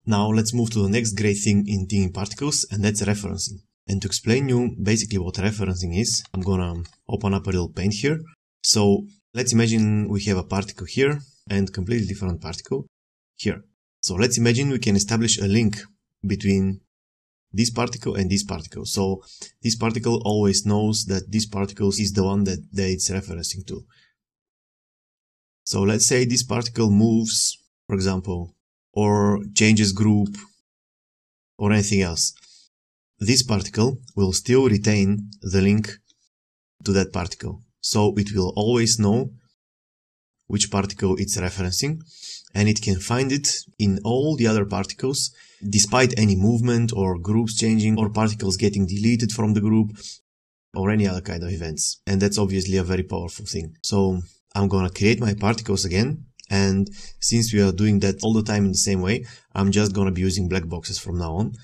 Now let's move to the next great thing in thinking particles, and that's referencing. And to explain you basically what referencing is, I'm gonna open up a little paint here. So let's imagine we have a particle here and completely different particle here. So let's imagine we can establish a link between this particle and this particle. So this particle always knows that this particle is the one that it's referencing to. So let's say this particle moves, for example, or changes group or anything else. This particle will still retain the link to that particle. So it will always know which particle it's referencing, and it can find it in all the other particles, despite any movement or groups changing or particles getting deleted from the group or any other kind of events. And that's obviously a very powerful thing. So I'm gonna create my particles again. And since we are doing that all the time in the same way, I'm just gonna be using black boxes from now on.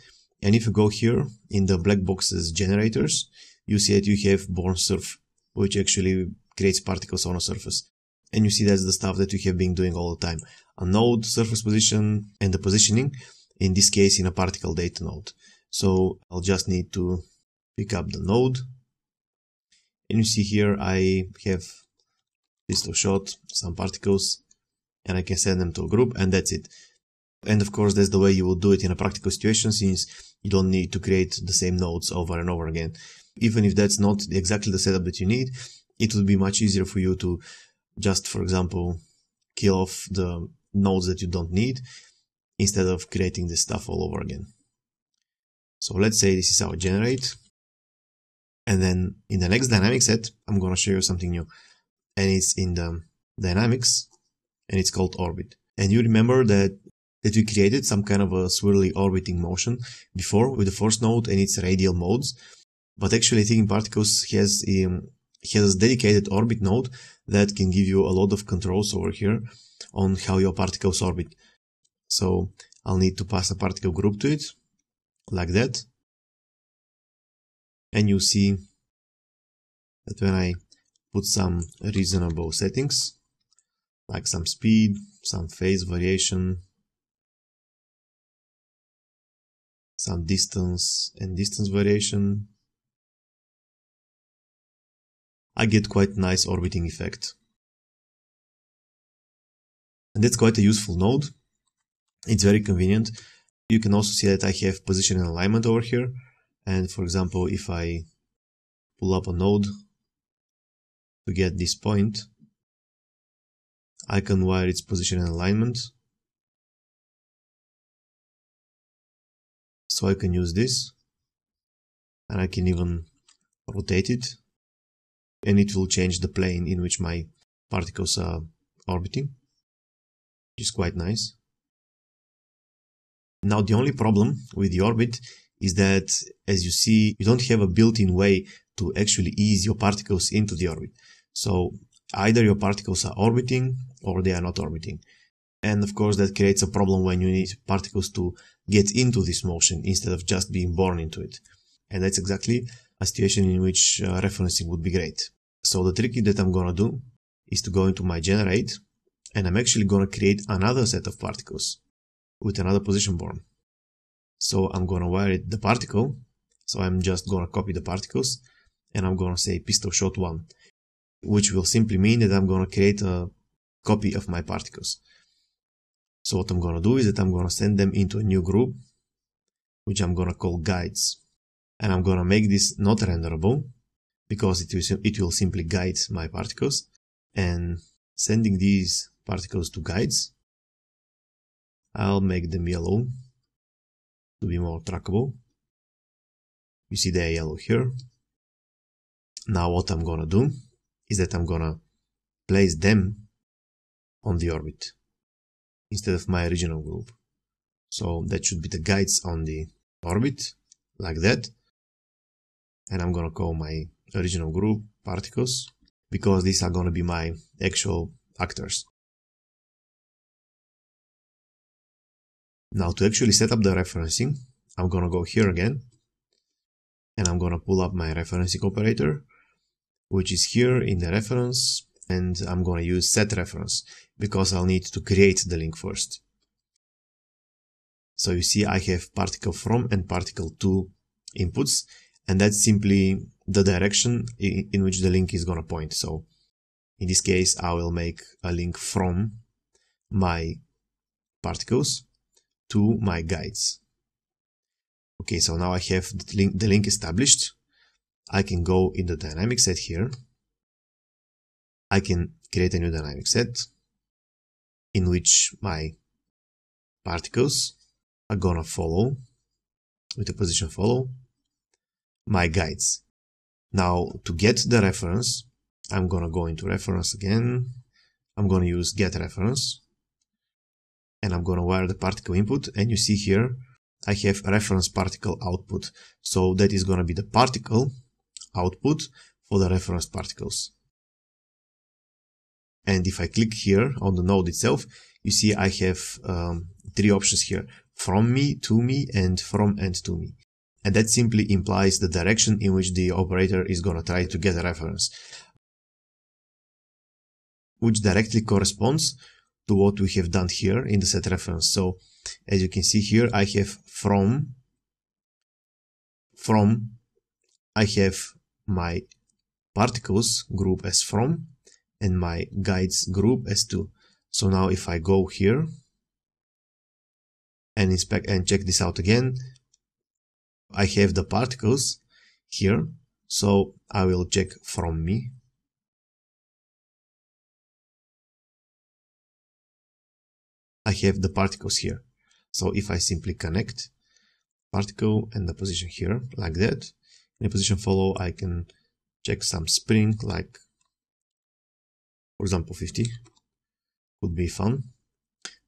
And if you go here in the black boxes generators, you see that you have born surf, which actually creates particles on a surface. And you see that's the stuff that we have been doing all the time. A node, surface position, and the positioning, in this case in a particle data node. So I'll just need to pick up the node. And you see here I have pistol shot, some particles, and I can send them to a group, and that's it. And of course that's the way you will do it in a practical situation, since you don't need to create the same nodes over and over again. Even if that's not exactly the setup that you need, it would be much easier for you to just, for example, kill off the nodes that you don't need instead of creating this stuff all over again. So let's say this is our generate. And then in the next dynamic set, I'm going to show you something new. And it's in the dynamics, and it's called orbit. And you remember that we created some kind of a swirly orbiting motion before with the first node and its radial modes. But actually thinking particles has a dedicated orbit node that can give you a lot of controls over here on how your particles orbit. So I'll need to pass a particle group to it, like that. And you see that when I put some reasonable settings, like some speed, some phase variation, some distance and distance variation, I get quite a nice orbiting effect. And that's quite a useful node. It's very convenient. You can also see that I have position and alignment over here. And for example, if I pull up a node to get this point, I can wire its position and alignment. So I can use this, and I can even rotate it, and it will change the plane in which my particles are orbiting, which is quite nice. Now the only problem with the orbit is that, as you see, you don't have a built-in way to actually ease your particles into the orbit. So either your particles are orbiting or they are not orbiting. And of course that creates a problem when you need particles to get into this motion instead of just being born into it. And that's exactly a situation in which referencing would be great. So the trick that I'm gonna do is to go into my generate, and I'm actually gonna create another set of particles with another position born. So I'm gonna wire it the particle. So I'm just gonna copy the particles, and I'm gonna say pistol shot 1, which will simply mean that I'm gonna create a copy of my particles. So what I'm gonna do is that I'm gonna send them into a new group, which I'm gonna call guides. And I'm gonna make this not renderable, because it will simply guide my particles. And sending these particles to guides, I'll make them yellow to be more trackable. You see they're yellow here. Now what I'm gonna do is that I'm gonna place them on the orbit instead of my original group. So that should be the guides on the orbit, like that. And I'm gonna call my original group particles, because these are gonna be my actual actors. Now to actually set up the referencing, I'm gonna go here again, and I'm gonna pull up my referencing operator, which is here in the reference, and I'm gonna use set reference, because I'll need to create the link first. So you see I have particle from and particle to inputs, and that's simply the direction in which the link is gonna point. So in this case, I will make a link from my particles to my guides. Okay, so now I have the link established. I can go in the dynamic set here. I can create a new dynamic set in which my particles are gonna follow with a position follow my guides. Now to get the reference, I'm gonna go into reference again. I'm gonna use get reference and I'm gonna wire the particle input, and you see here I have a reference particle output. So that is gonna be the particle output for the reference particles. And if I click here on the node itself, you see I have 3 options here: from me, to me, and from and to me. And that simply implies the direction in which the operator is gonna try to get a reference, which directly corresponds to what we have done here in the set reference. So as you can see here, I have from, I have my particles group as from and my guides group as to. So now if I go here and inspect and check this out again, I have the particles here. So I will check from me. I have the particles here. So if I simply connect particle and the position here like that, in the position follow, I can check some spring, like for example 50 would be fun.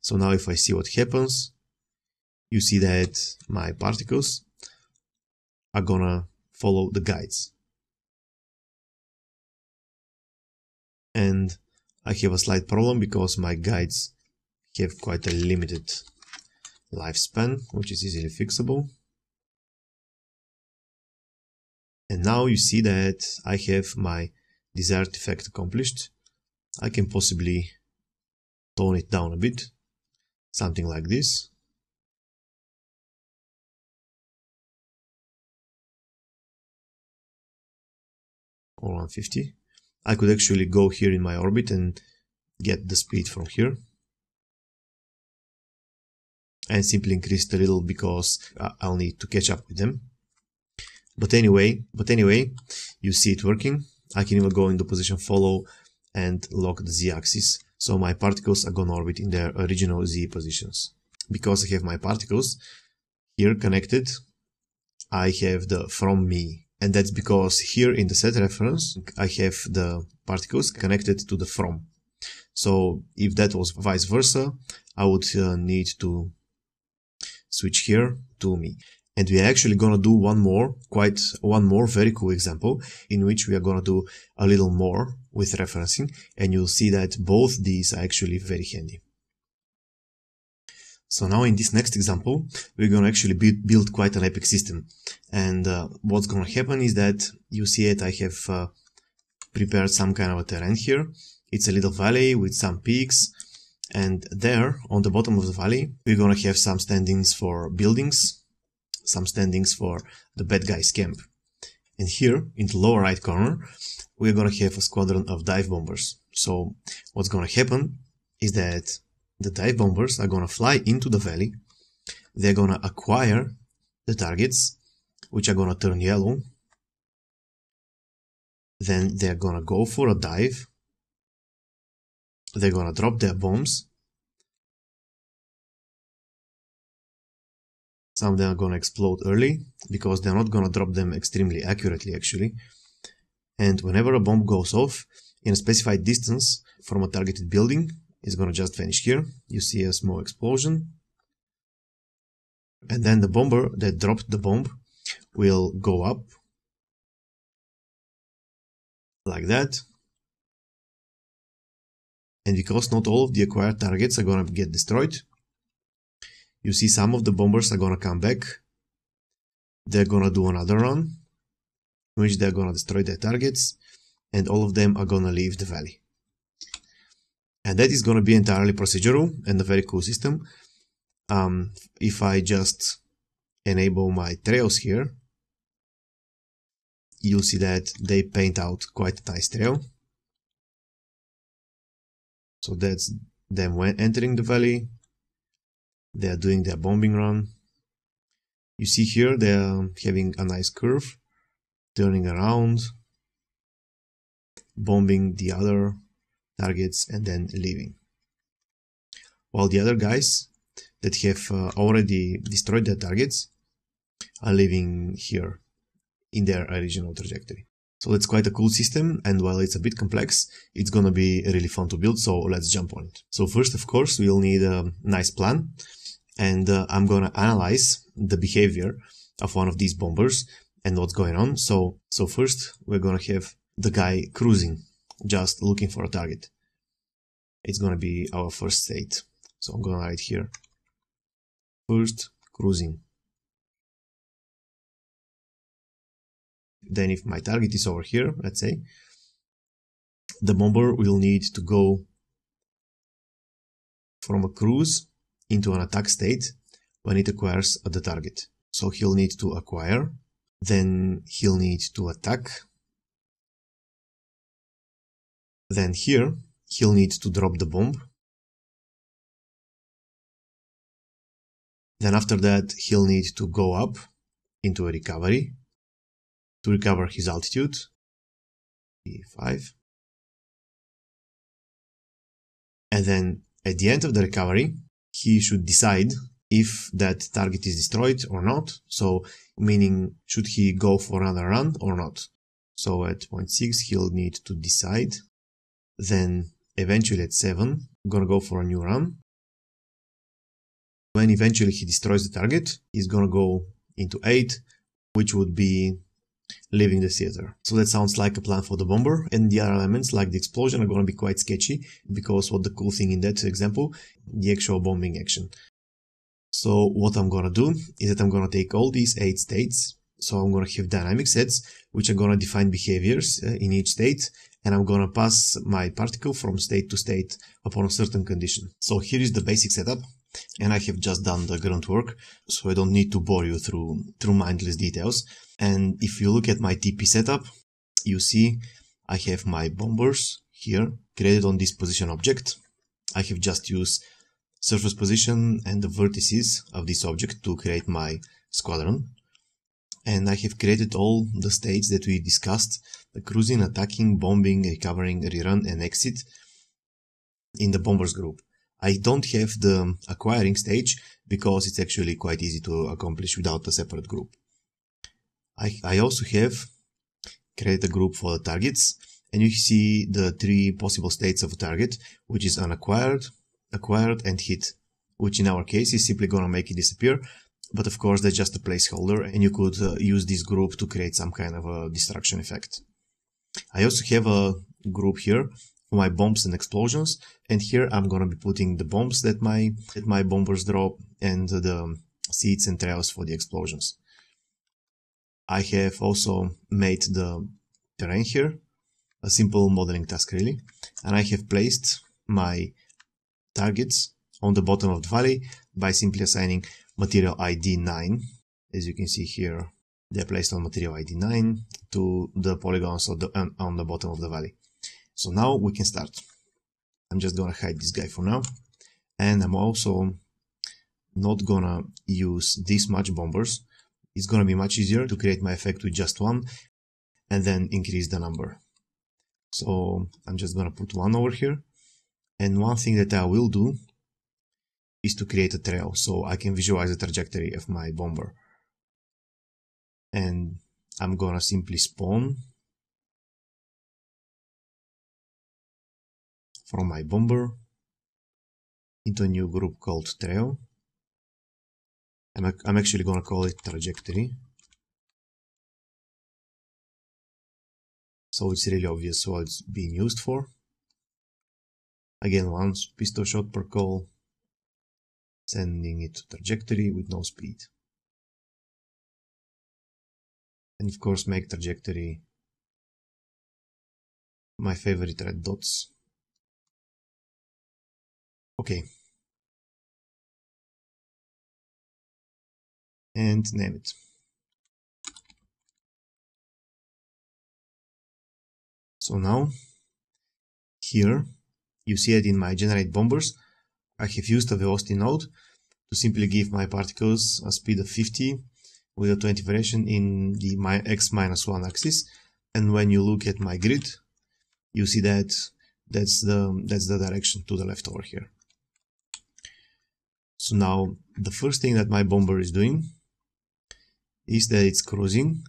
So now if I see what happens, you see that my particles are gonna follow the guides. And I have a slight problem because my guides have quite a limited lifespan, which is easily fixable. And now you see that I have my desired effect accomplished. I can possibly tone it down a bit, something like this. Or 150. I could actually go here in my orbit and get the speed from here. And simply increase it a little because I'll need to catch up with them. But anyway, you see it working. I can even go into position follow and lock the z-axis. So my particles are gonna orbit in their original z positions. Because I have my particles here connected, I have the from me. And that's because here in the set reference, I have the particles connected to the from. So if that was vice versa, I would need to switch here to me. And we are actually gonna do one more very cool example in which we are gonna do a little more with referencing, and you'll see that both these are actually very handy. So now in this next example, we're gonna actually build quite an epic system. And what's gonna happen is that you see it, I have prepared some kind of a terrain here. It's a little valley with some peaks. And there, on the bottom of the valley, we're gonna have some standings for buildings, some standings for the bad guys camp. And here, in the lower right corner, we're gonna have a squadron of dive bombers. So what's gonna happen is that the dive bombers are gonna fly into the valley, they're gonna acquire the targets, which are gonna turn yellow, then they're gonna go for a dive, they're gonna drop their bombs. Some of them are gonna explode early because they're not gonna drop them extremely accurately actually. And whenever a bomb goes off in a specified distance from a targeted building, it's gonna just vanish here. You see a small explosion. And then the bomber that dropped the bomb will go up like that. And because not all of the acquired targets are gonna get destroyed, you see some of the bombers are gonna come back. They're gonna do another run, in which they're gonna destroy their targets, and all of them are gonna leave the valley. And that is gonna be entirely procedural and a very cool system. if I just enable my trails here, you'll see that they paint out quite a nice trail. So that's them when entering the valley. They are doing their bombing run. You see here they are having a nice curve, turning around, bombing the other targets and then leaving. While the other guys that have already destroyed their targets are living here in their original trajectory. So it's quite a cool system, and while it's a bit complex, it's gonna be really fun to build, so let's jump on it. So first, of course, we'll need a nice plan, and I'm gonna analyze the behavior of one of these bombers and what's going on. So first, we're gonna have the guy cruising, just looking for a target. It's gonna be our first state. So I'm gonna write here, first cruising. Then if my target is over here, let's say, the bomber will need to go from a cruise into an attack state when it acquires the target. So he'll need to acquire, then he'll need to attack, then here he'll need to drop the bomb, then after that he'll need to go up into a recovery to recover his altitude, P5. And then at the end of the recovery, he should decide if that target is destroyed or not. So meaning, should he go for another run or not? So at point 6, he'll need to decide. Then eventually at 7, I'm gonna go for a new run. When eventually he destroys the target, he's gonna go into 8, which would be leaving the theater. So that sounds like a plan for the bomber, and the other elements like the explosion are going to be quite sketchy, because what the cool thing in that example, the actual bombing action. So what I'm going to do is that I'm going to take all these 8 states, so I'm going to have dynamic sets which are going to define behaviors in each state, and I'm going to pass my particle from state to state upon a certain condition. So here is the basic setup, and I have just done the grunt work, so I don't need to bore you through mindless details. And if you look at my TP setup, you see I have my bombers here created on this position object. I have just used surface position and the vertices of this object to create my squadron. And I have created all the states that we discussed: the cruising, attacking, bombing, recovering, rerun, and exit in the bombers group. I don't have the acquiring stage because it's actually quite easy to accomplish without a separate group. I also have created a group for the targets, and you see the 3 possible states of a target, which is unacquired, acquired, and hit, which in our case is simply gonna make it disappear. But of course that's just a placeholder, and you could use this group to create some kind of a destruction effect. I also have a group here for my bombs and explosions, and here I'm gonna be putting the bombs that my bombers drop and the seeds and trails for the explosions. I have also made the terrain here, a simple modeling task really, and I have placed my targets on the bottom of the valley by simply assigning material ID 9. As you can see here, they're placed on material ID 9 to the polygons on the bottom of the valley. So now we can start. I'm just gonna hide this guy for now, and I'm also not gonna use this much bombers. It's gonna be much easier to create my effect with just 1 and then increase the number. So I'm just gonna put 1 over here, and one thing that I will do is to create a trail so I can visualize the trajectory of my bomber. And I'm gonna simply spawn from my bomber into a new group called trail. I'm actually gonna call it trajectory, so it's really obvious what it's being used for. Again, 1 pistol shot per call, sending it to trajectory with no speed. And of course make trajectory my favorite red dots. Okay. and name it. So now, here, you see that in my generate bombers, I have used a velocity node to simply give my particles a speed of 50 with a 20 variation in the x-1 axis. And when you look at my grid, you see that that's the direction to the left over here. So now, the first thing that my bomber is doing is that it's cruising.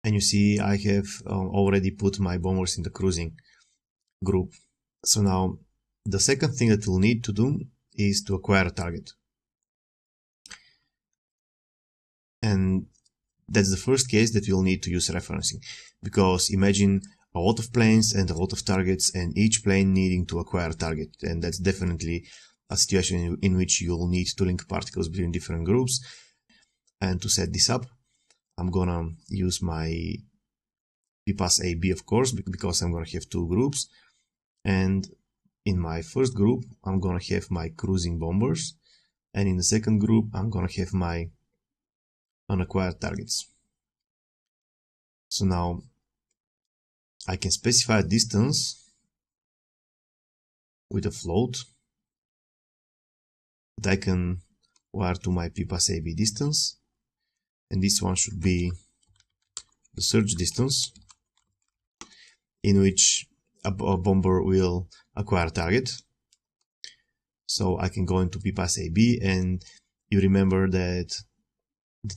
And you see I have already put my bombers in the cruising group. So now, the second thing that we'll need to do is to acquire a target. And that's the first case that we'll need to use referencing. Because imagine a lot of planes and a lot of targets, and each plane needing to acquire a target. And that's definitely a situation in which you'll need to link particles between different groups. And to set this up, I'm gonna use my ppass AB, of course, because I'm gonna have two groups. And in my first group, I'm gonna have my cruising bombers. And in the second group, I'm gonna have my unacquired targets. So now, I can specify a distance with a float that I can wire to my ppass AB distance. And this one should be the search distance in which a bomber will acquire a target. So I can go into ppass AB, and you remember that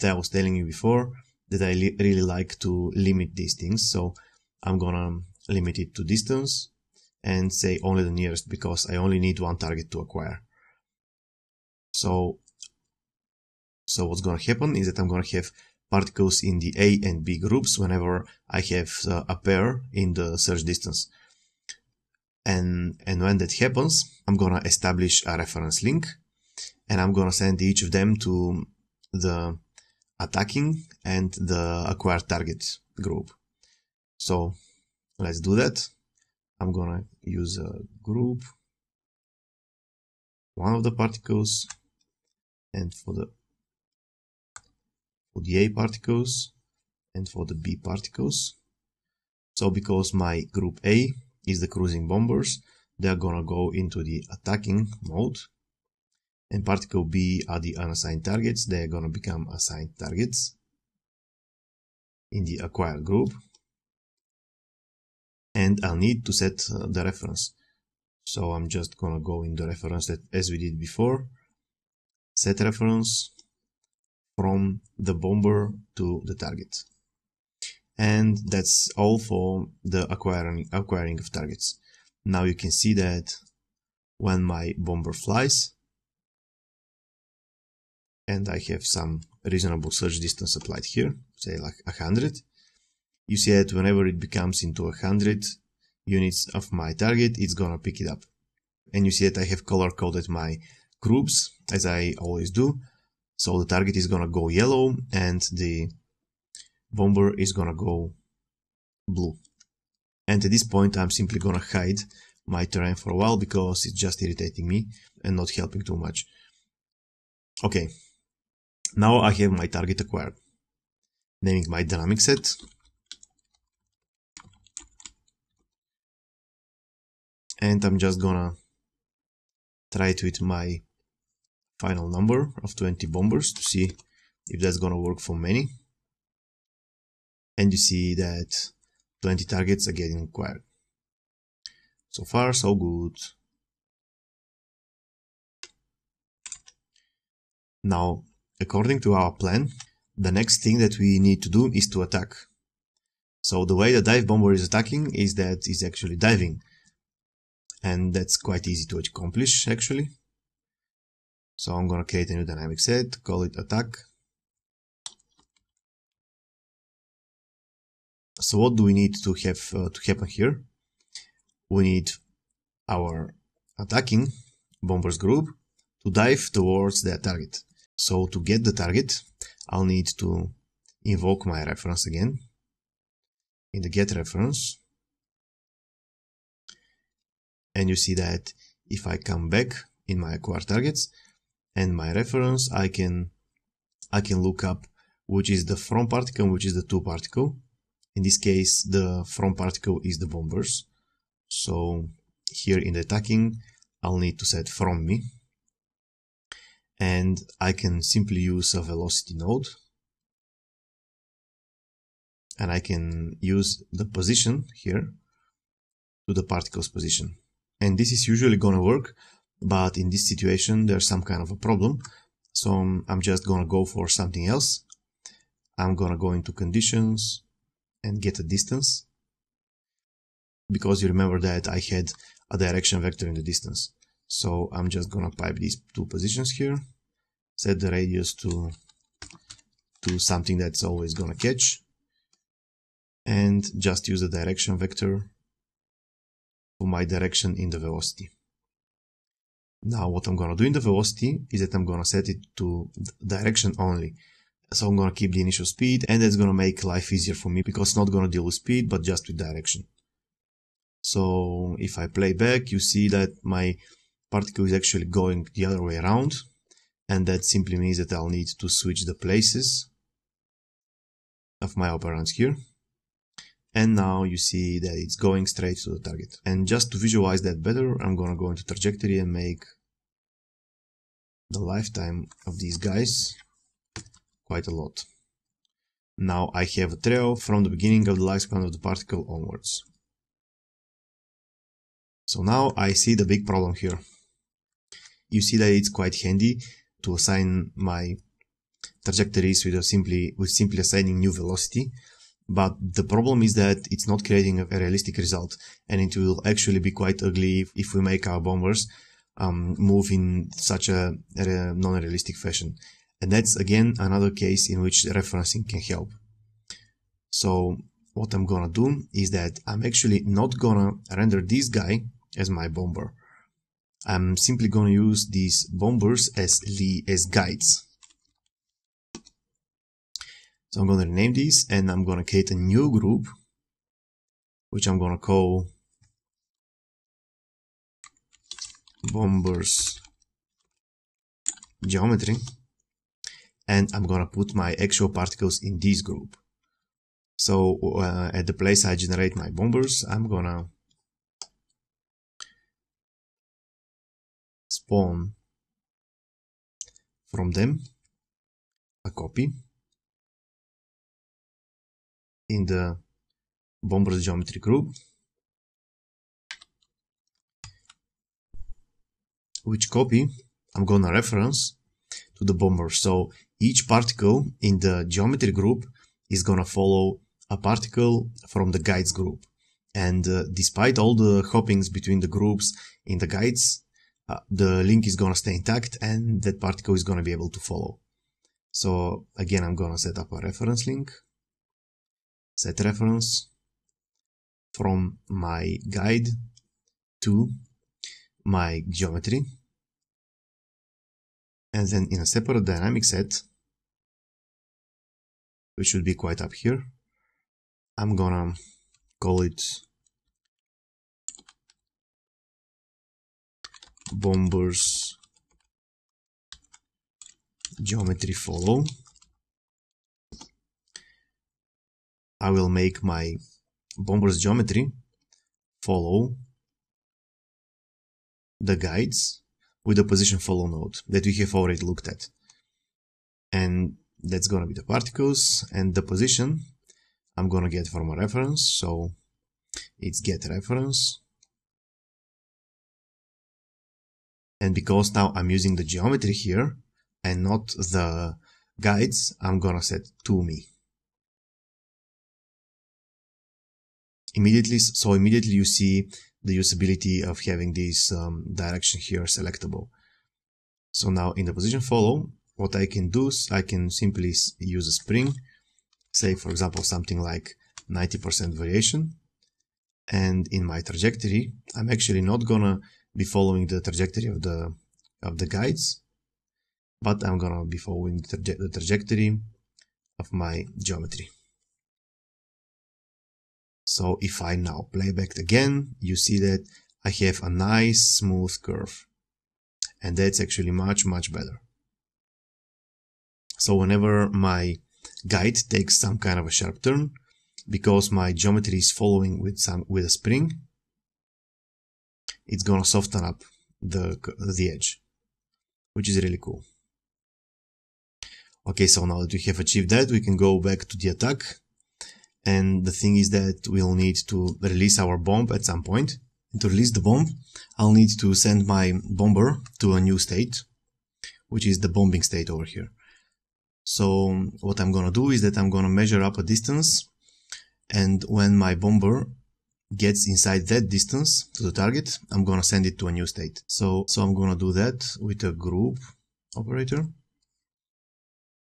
I was telling you before that I really like to limit these things. So I'm gonna limit it to distance and say only the nearest, because I only need one target to acquire. So what's gonna happen is that I'm gonna have particles in the A and B groups whenever I have a pair in the search distance. And when that happens, I'm gonna establish a reference link, and I'm gonna send each of them to the attacking and the acquired target group. So let's do that. I'm gonna use a group, one of the particles, and for the A particles and for the B particles. So because my group A is the cruising bombers, they're gonna go into the attacking mode, and particle B are the unassigned targets. They're gonna become assigned targets in the acquired group. And I'll need to set the reference. So I'm just gonna go in the reference that as we did before, set reference from the bomber to the target. And that's all for the acquiring of targets. Now you can see that when my bomber flies, and I have some reasonable search distance applied here, say like 100, you see that whenever it becomes into 100 units of my target, it's gonna pick it up. And you see that I have color coded my groups, as I always do. So the target is gonna go yellow, and the bomber is gonna go blue. And at this point, I'm simply gonna hide my terrain for a while, because it's just irritating me and not helping too much. Okay, now I have my target acquired. Naming my dynamic set. And I'm just gonna try it with my final number of 20 bombers to see if that's gonna work for many. And you see that 20 targets are getting acquired. So far, so good. Now, according to our plan, the next thing that we need to do is to attack. So the way the dive bomber is attacking is that it's actually diving. And that's quite easy to accomplish, actually. So I'm gonna create a new dynamic set, call it attack. So what do we need to have to happen here? We need our attacking bombers group to dive towards their target. So to get the target, I'll need to invoke my reference again in the get reference. And you see that if I come back in my acquired targets and my reference, I can I can look up which is the from particle and which is the to particle. In this case, the from particle is the bombers. So here in the attacking, I'll need to set from me. And I can simply use a velocity node. And I can use the position here to the particle's position. And this is usually gonna work, but in this situation, there's some kind of a problem. So I'm just gonna go for something else. I'm gonna go into conditions and get a distance, because you remember that I had a direction vector in the distance. So I'm just gonna pipe these two positions here, set the radius to something that's always gonna catch, and just use the direction vector for my direction in the velocity. Now what I'm gonna do in the velocity is that I'm gonna set it to direction only. So I'm gonna keep the initial speed, and that's gonna make life easier for me because it's not gonna deal with speed but just with direction. So if I play back, you see that my particle is actually going the other way around, and that simply means that I'll need to switch the places of my operands here. And now you see that it's going straight to the target. And just to visualize that better, I'm gonna go into trajectory and make the lifetime of these guys quite a lot. Now I have a trail from the beginning of the lifespan of the particle onwards. So now I see the big problem here. You see that it's quite handy to assign my trajectories with simply assigning new velocity. But the problem is that it's not creating a realistic result, and it will actually be quite ugly if we make our bombers move in such a non-realistic fashion. And that's again another case in which referencing can help. So what I'm gonna do is that I'm actually not gonna render this guy as my bomber. I'm simply gonna use these bombers as guides. So I'm gonna rename these, and I'm gonna create a new group, which I'm gonna call bombers geometry, and I'm gonna put my actual particles in this group. So at the place I generate my bombers, I'm gonna spawn from them a copy in the bombers geometry group, which copy I'm gonna reference to the bomber. So each particle in the geometry group is gonna follow a particle from the guides group. And despite all the hoppings between the groups in the guides, the link is gonna stay intact, and that particle is gonna be able to follow. So again, I'm gonna set up a reference link, set reference from my guide to my geometry, and then in a separate dynamic set, which should be quite up here, I'm gonna call it bombers geometry follow. I will make my bombers geometry follow the guides with the position follow node that we have already looked at. And that's gonna be the particles, and the position I'm gonna get from a reference, so it's get reference. And because now I'm using the geometry here and not the guides, I'm gonna set to me. Immediately you see the usability of having this direction here selectable. So now in the position follow, what I can do is I can simply use a spring, say for example something like 90% variation, and in my trajectory I'm actually not gonna be following the trajectory of the guides, but I'm gonna be following the trajectory of my geometry. So if I now play back again, you see that I have a nice smooth curve, and that's actually much better. So whenever my guide takes some kind of a sharp turn, because my geometry is following with a spring, it's gonna soften up the edge, which is really cool. Okay, so now that we have achieved that, we can go back to the attack. And the thing is that we'll need to release our bomb at some point. And to release the bomb, I'll need to send my bomber to a new state, which is the bombing state over here. So what I'm gonna do is that I'm gonna measure up a distance, and when my bomber gets inside that distance to the target, I'm gonna send it to a new state. So I'm gonna do that with a group operator,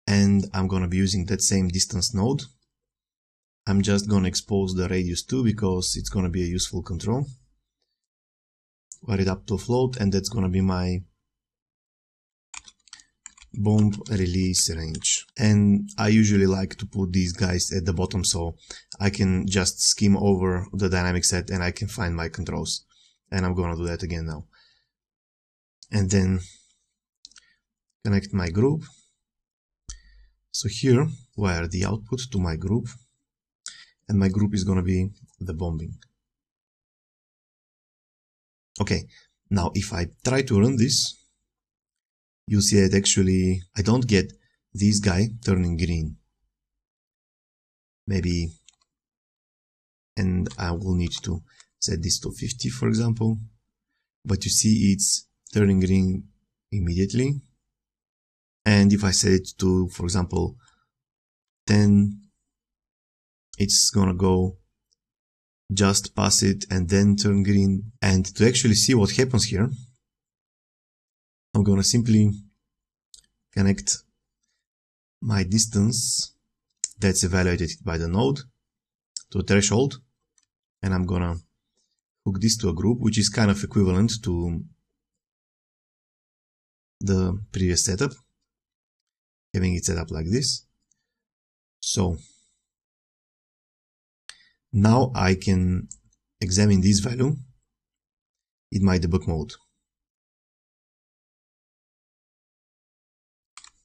and I'm gonna be using that same distance node. I'm just gonna expose the radius too, because it's gonna be a useful control. Wire it up to a float, and that's gonna be my bomb release range. And I usually like to put these guys at the bottom so I can just skim over the dynamic set and I can find my controls. And I'm gonna do that again now. And then connect my group. So here wire the output to my group, and my group is gonna be the bombing. Okay, now if I try to run this, you'll see that actually I don't get this guy turning green. Maybe, and I will need to set this to 50, for example, but you see it's turning green immediately. And if I set it to, for example, 10, it's gonna go just pass it and then turn green. And to actually see what happens here, I'm gonna simply connect my distance that's evaluated by the node to a threshold, and I'm gonna hook this to a group, which is kind of equivalent to the previous setup, having it set up like this. So now I can examine this value in my debug mode.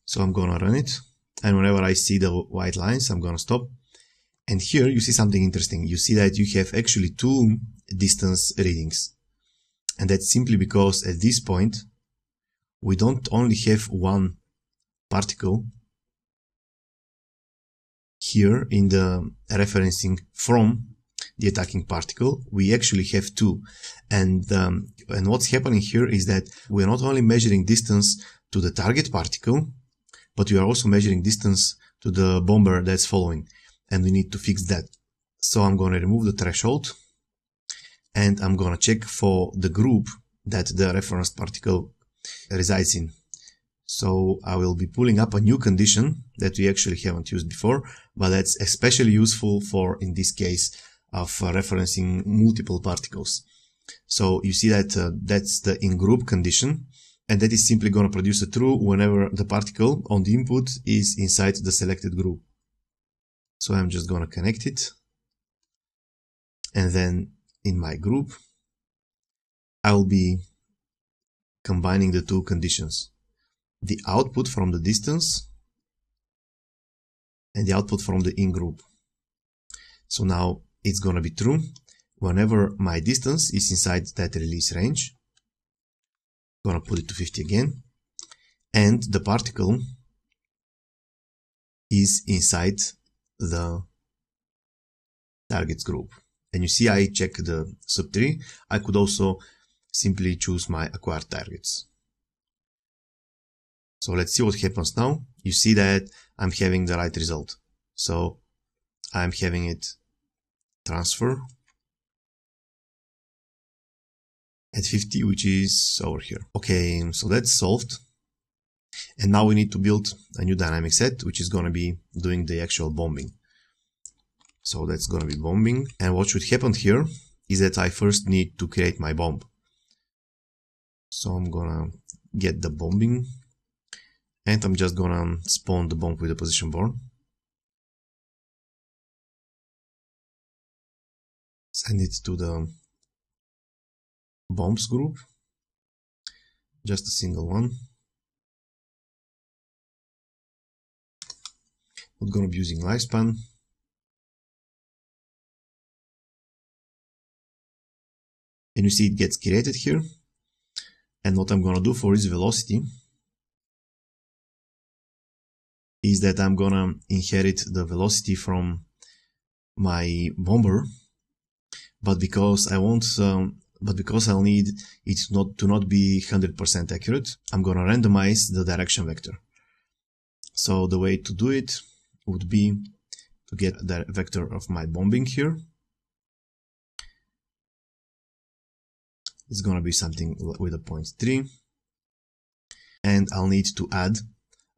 So I'm gonna run it, and whenever I see the white lines, I'm gonna stop. And here you see something interesting. You see that you have actually two distance readings. And that's simply because at this point, we don't only have one particle here in the referencing from the attacking particle, we actually have two. And what's happening here is that we're not only measuring distance to the target particle, but we are also measuring distance to the bomber that's following. And we need to fix that. So I'm going to remove the threshold, and I'm going to check for the group that the reference particle resides in. So I will be pulling up a new condition that we actually haven't used before, but that's especially useful for, in this case, of referencing multiple particles. So you see that that's the in-group condition, and that is simply going to produce a true whenever the particle on the input is inside the selected group. So I'm just going to connect it, and then in my group, I'll be combining the two conditions. The output from the distance and the output from the in-group. So now it's going to be true whenever my distance is inside that release range. I'm going to put it to 50 again, and the particle is inside the targets group. And you see I check the sub-tree. I could also simply choose my acquired targets. So let's see what happens now. You see that I'm having the right result. So I'm having it transfer at 50, which is over here. Okay, so that's solved. And now we need to build a new dynamic set, which is going to be doing the actual bombing. So that's going to be bombing. And what should happen here is that I first need to create my bomb. So I'm going to get the bombing, and I'm just going to spawn the bomb with the position born. Send it to the bombs group. Just a single one. We're gonna be using lifespan. And you see it gets created here. And what I'm gonna do for its velocity is that I'm gonna inherit the velocity from my bomber, but because I'll need it to not be 100% accurate, I'm gonna randomize the direction vector. So the way to do it would be to get the vector of my bombing here. It's gonna be something with a 0.3, and I'll need to add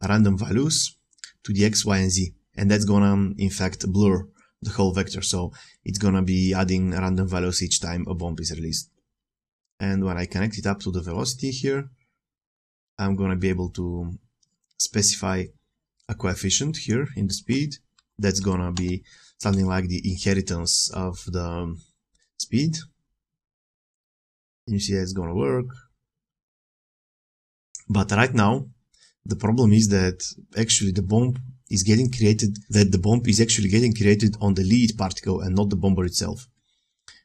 random values to the x, y, and z, and that's gonna in fact blur the whole vector, so it's gonna be adding random values each time a bomb is released. And when I connect it up to the velocity here, I'm gonna be able to specify a coefficient here in the speed. That's gonna be something like the inheritance of the speed. You see that's gonna work. But right now, the problem is that actually the bomb is actually getting created on the lead particle and not the bomber itself.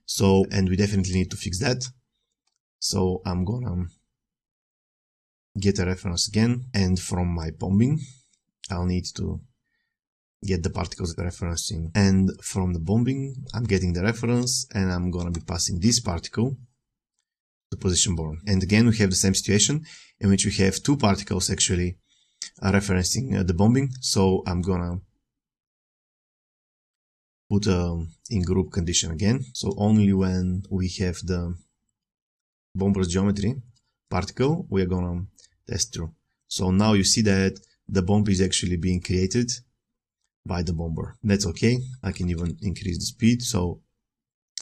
So, and we definitely need to fix that. So I'm gonna get a reference again, and from my bombing, I'll need to get the particles referencing, and from the bombing, I'm getting the reference, and I'm gonna be passing this particle to position born. And again, we have the same situation in which we have two particles actually referencing the bombing. So I'm gonna put in group condition again. So only when we have the bomber's geometry particle, we are gonna test through. So now you see that the bomb is actually being created by the bomber. That's okay. I can even increase the speed, so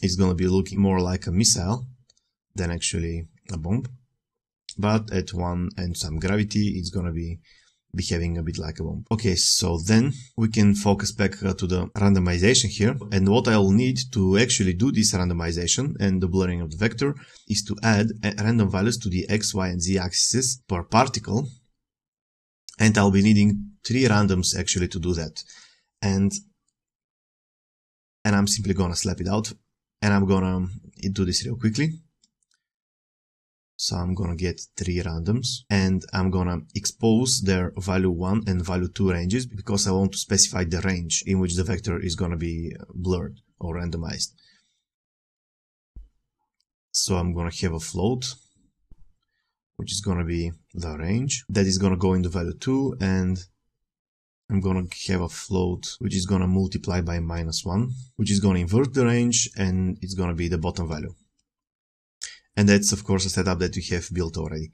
it's gonna be looking more like a missile than actually a bomb. But at 1 and some gravity, it's gonna be behaving a bit like a bomb. Okay, so then we can focus back to the randomization here. And what I'll need to actually do this randomization and the blurring of the vector is to add random values to the x, y, and z axes per particle. And I'll be needing 3 randoms actually to do that. And I'm simply gonna slap it out, and I'm gonna do this real quickly. So I'm gonna get 3 randoms, and I'm gonna expose their value 1 and value 2 ranges because I want to specify the range in which the vector is gonna be blurred or randomized. So I'm gonna have a float, which is gonna be the range that is gonna go in the value 2, and I'm gonna have a float which is gonna multiply by -1, which is gonna invert the range, and it's gonna be the bottom value. And that's of course a setup that we have built already.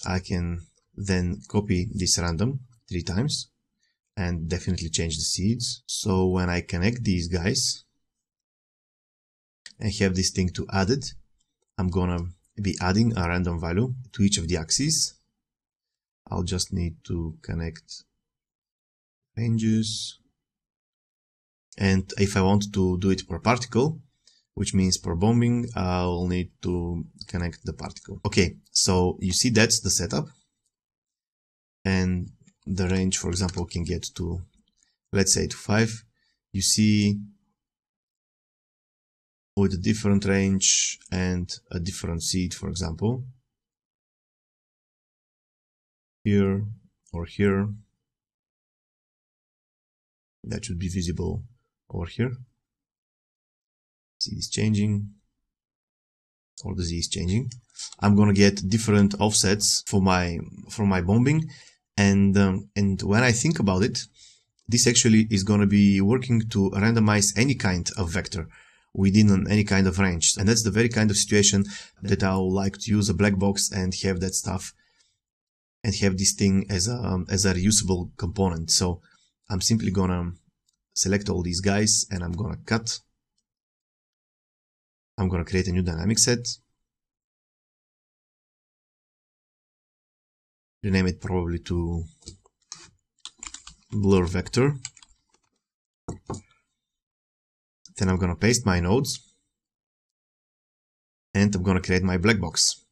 I can then copy this random 3 times and definitely change the seeds. So when I connect these guys and have this thing to add it, I'm gonna be adding a random value to each of the axes. I'll just need to connect ranges. And if I want to do it per particle, which means per bombing, I'll need to connect the particle. Okay, so you see that's the setup. And the range, for example, can get to, let's say, to 5. You see with a different range and a different seed, for example, here or here. That should be visible over here. Z is changing, or the Z is changing. I'm gonna get different offsets for my bombing, and when I think about it, this actually is gonna be working to randomize any kind of vector within any kind of range, and that's the very kind of situation that I would like to use a black box and have that stuff and have this thing as a reusable component. So I'm simply gonna select all these guys and I'm gonna cut. I'm gonna create a new dynamic set. Rename it probably to blur vector. Then I'm gonna paste my nodes and I'm gonna create my black box.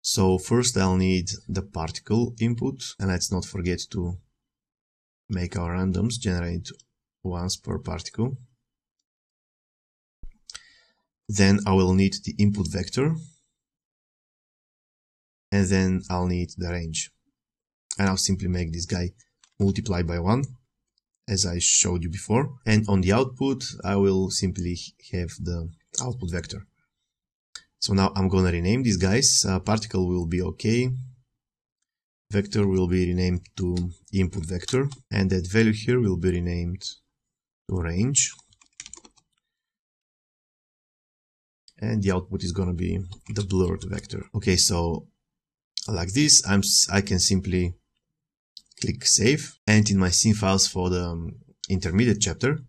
So first I'll need the particle input, and let's not forget to make our randoms generate once per particle. Then I will need the input vector, and then I'll need the range. And I'll simply make this guy multiply by 1, as I showed you before. And on the output, I will simply have the output vector. So now I'm gonna rename these guys. Particle will be OK. Vector will be renamed to input vector, and that value here will be renamed to range. And the output is gonna be the blurred vector. Okay, so like this, I can simply click save, and in my scene files for the intermediate chapter,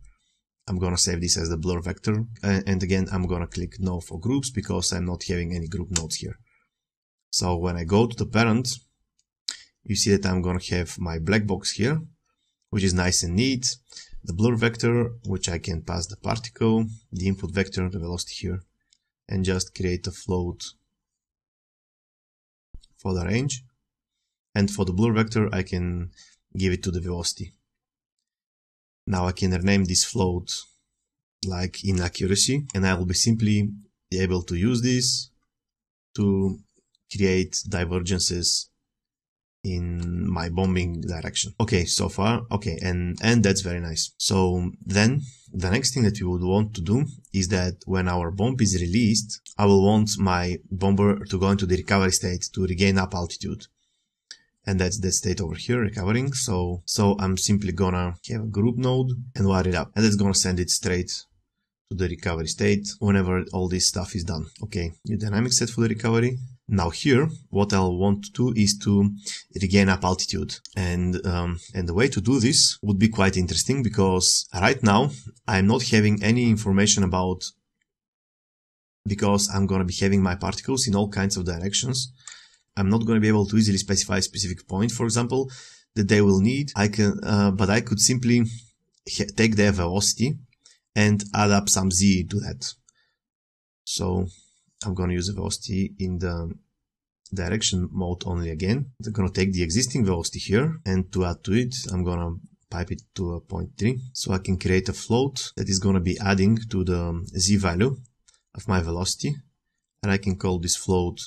I'm gonna save this as the blur vector, and again I'm gonna click no for groups because I'm not having any group nodes here. So when I go to the parent, you see that I'm gonna have my black box here, which is nice and neat, the blur vector, which I can pass the particle, the input vector, the velocity here, and just create a float for the range. And for the blur vector, I can give it to the velocity. Now I can rename this float like inaccuracy, and I will be simply able to use this to create divergences in my bombing direction. Okay, so far, okay, and that's very nice. So then the next thing that we would want to do is that when our bomb is released, I will want my bomber to go into the recovery state to regain up altitude. And that's that state over here, recovering. So I'm simply gonna have a group node and wire it up, and that's gonna send it straight to the recovery state whenever all this stuff is done. Okay, new dynamic set for the recovery. Now here, what I'll want to do is to regain up altitude, and the way to do this would be quite interesting, because right now I'm not having any information about, because I'm gonna be having my particles in all kinds of directions. I'm not going to be able to easily specify a specific point, for example, that they will need. But I could simply take their velocity and add up some z to that. So I'm going to use the velocity in the direction mode only again. I'm going to take the existing velocity here, and to add to it, I'm going to pipe it to a 0.3. So I can create a float that is going to be adding to the z value of my velocity, and I can call this float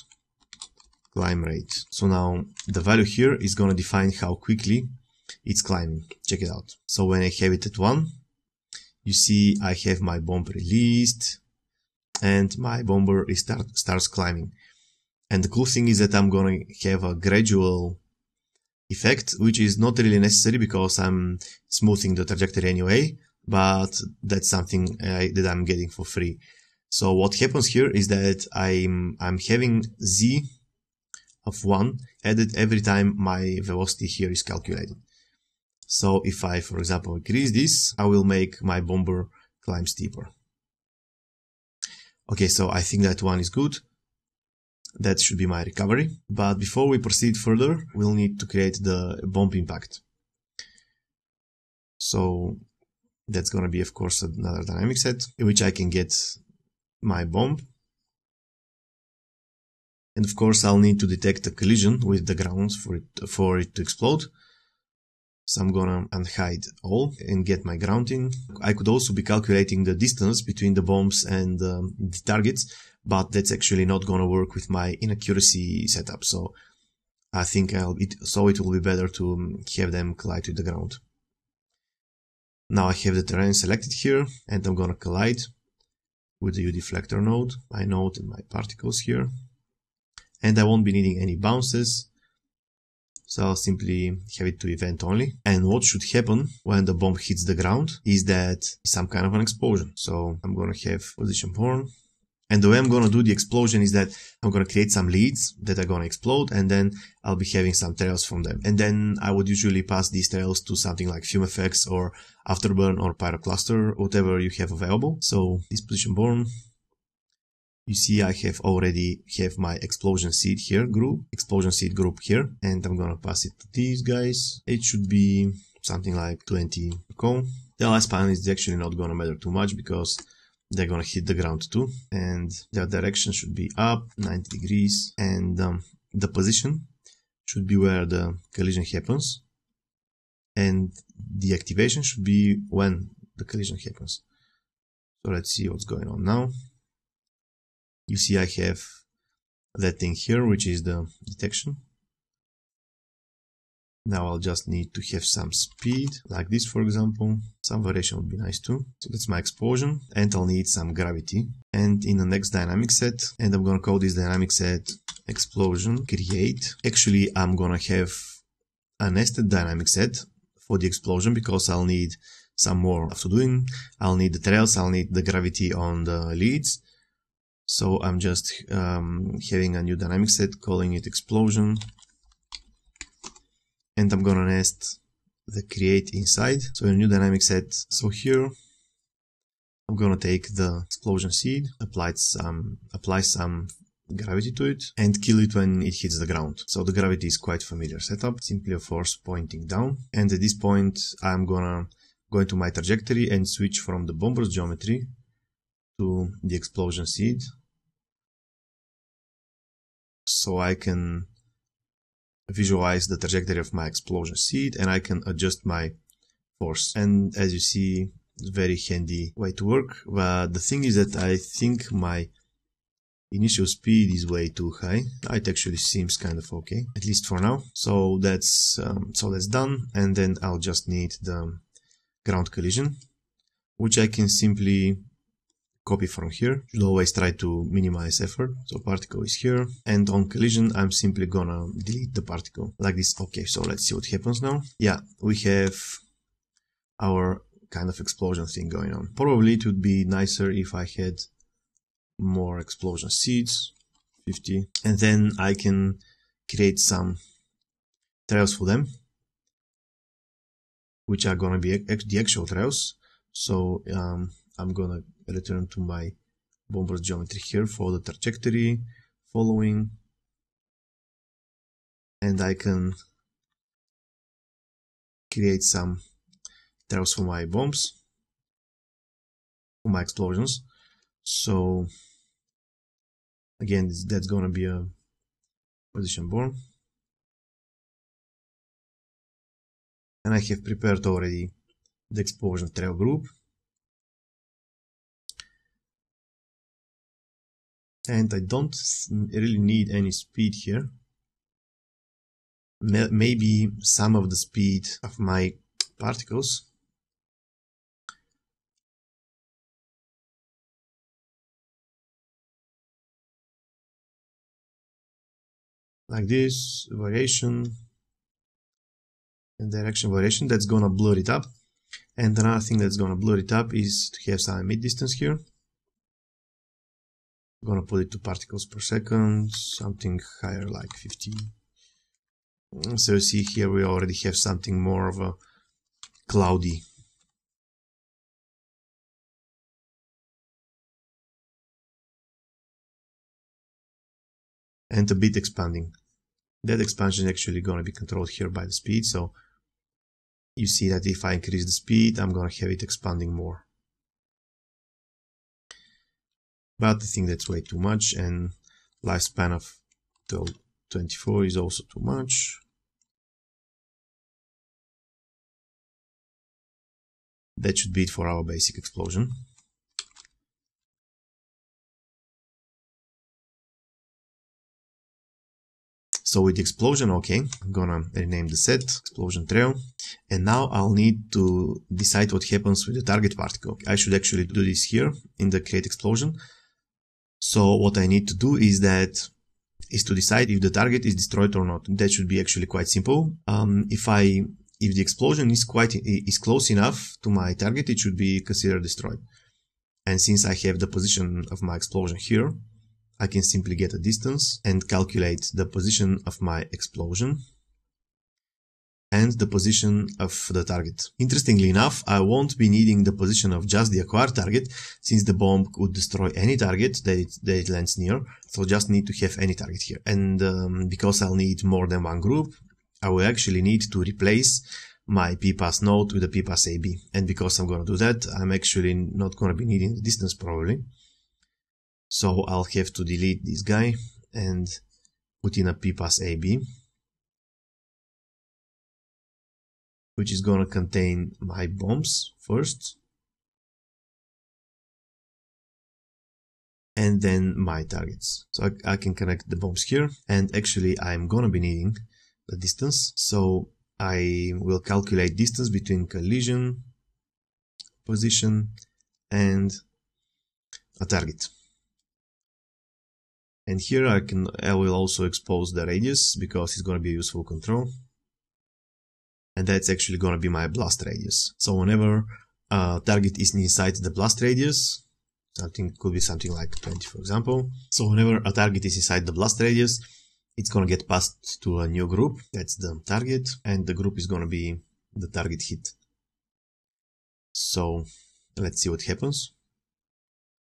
climb rate. So now the value here is going to define how quickly it's climbing. Check it out. So when I have it at 1, you see I have my bomb released and my bomber starts climbing. And the cool thing is that I'm going to have a gradual effect, which is not really necessary because I'm smoothing the trajectory anyway, but that's something that I'm getting for free. So what happens here is that I'm having z of 1 added every time my velocity here is calculated. So if I, for example, increase this, I will make my bomber climb steeper. Okay, so I think that one is good. That should be my recovery. But before we proceed further, we'll need to create the bomb impact. So that's going to be, of course, another dynamic set in which I can get my bomb. And of course, I'll need to detect a collision with the ground for it to explode. So I'm gonna unhide all and get my grounding. I could also be calculating the distance between the bombs and the targets, but that's actually not gonna work with my inaccuracy setup. So I think it will be better to have them collide with the ground. Now I have the terrain selected here, and I'm gonna collide with the U-deflector node, my node and my particles here. And I won't be needing any bounces, so I'll simply have it to event only. And what should happen when the bomb hits the ground is that some kind of an explosion. So I'm gonna have position born, and the way I'm gonna do the explosion is that I'm gonna create some leads that are gonna explode, and then I'll be having some trails from them. And then I would usually pass these trails to something like fume effects or afterburn or pyrocluster, whatever you have available. So this position born, you see I already have my explosion seed group here, and I'm gonna pass it to these guys. It should be something like 20 per cone. The lifespan is actually not gonna matter too much because they're gonna hit the ground too, and their direction should be up 90 degrees, and the position should be where the collision happens. and the activation should be when the collision happens. So let's see what's going on now. You see I have that thing here, which is the detection. Now I'll just need to have some speed, like this for example. Some variation would be nice too. So that's my explosion, and I'll need some gravity. And in the next dynamic set, and I'm gonna call this dynamic set explosion create. Actually, I'm gonna have a nested dynamic set for the explosion because I'll need some more to doing. I'll need the trails, I'll need the gravity on the leads. So I'm just having a new dynamic set, calling it explosion. And I'm gonna nest the create inside. So a new dynamic set. So here I'm gonna take the explosion seed, apply some gravity to it, and kill it when it hits the ground. So the gravity is quite familiar setup, simply a force pointing down. And at this point I'm gonna go into my trajectory and switch from the bomber's geometry to the explosion seed. So I can visualize the trajectory of my explosion seed and I can adjust my force. And as you see, it's a very handy way to work. But the thing is that I think my initial speed is way too high. It actually seems kind of okay, at least for now. So that's done. And then I'll just need the ground collision, which I can simply copy from here. Should always try to minimize effort. So particle is here, and on collision I'm simply gonna delete the particle like this. Okay, so let's see what happens now. Yeah, we have our kind of explosion thing going on. Probably it would be nicer if I had more explosion seeds, 50, and then I can create some trails for them, which are gonna be the actual trails. So I'm gonna return to my bomber's geometry here for the trajectory following, and I can create some trails for my bombs, for my explosions. So again, that's gonna be a position born, and I have prepared already the explosion trail group. And I don't really need any speed here. Maybe some of the speed of my particles. Like this, variation and direction variation, that's gonna blur it up. And another thing that's gonna blur it up is to have some mid distance here. I'm gonna put it to particles per second, something higher like 50. So you see here we already have something more of a cloudy. And a bit expanding. That expansion is actually gonna be controlled here by the speed, so you see that if I increase the speed, I'm gonna have it expanding more. But I think that's way too much, and lifespan of 24 is also too much. That should be it for our basic explosion. So with the explosion, okay, I'm gonna rename the set explosion trail, and now I'll need to decide what happens with the target particle. I should actually do this here in the create explosion. So what I need to do is to decide if the target is destroyed or not. That should be actually quite simple. If the explosion is close enough to my target, it should be considered destroyed. And since I have the position of my explosion here, I can simply get a distance and calculate the position of my explosion and the position of the target. Interestingly enough, I won't be needing the position of just the acquired target, since the bomb could destroy any target that it lands near, so just need to have any target here. And because I'll need more than one group, I will actually need to replace my PPass node with a PPass AB. And because I'm going to do that, I'm actually not going to be needing the distance probably. So I'll have to delete this guy and put in a PPass AB. which is gonna contain my bombs first, and then my targets. So I can connect the bombs here, and actually I'm gonna be needing the distance, so I will calculate distance between collision, position, and a target. And here I will also expose the radius because it's gonna be a useful control. And that's actually gonna be my blast radius. So whenever a target is inside the blast radius, could be something like 20, for example. So whenever a target is inside the blast radius, it's gonna get passed to a new group. That's the target, and the group is gonna be the target hit. So let's see what happens.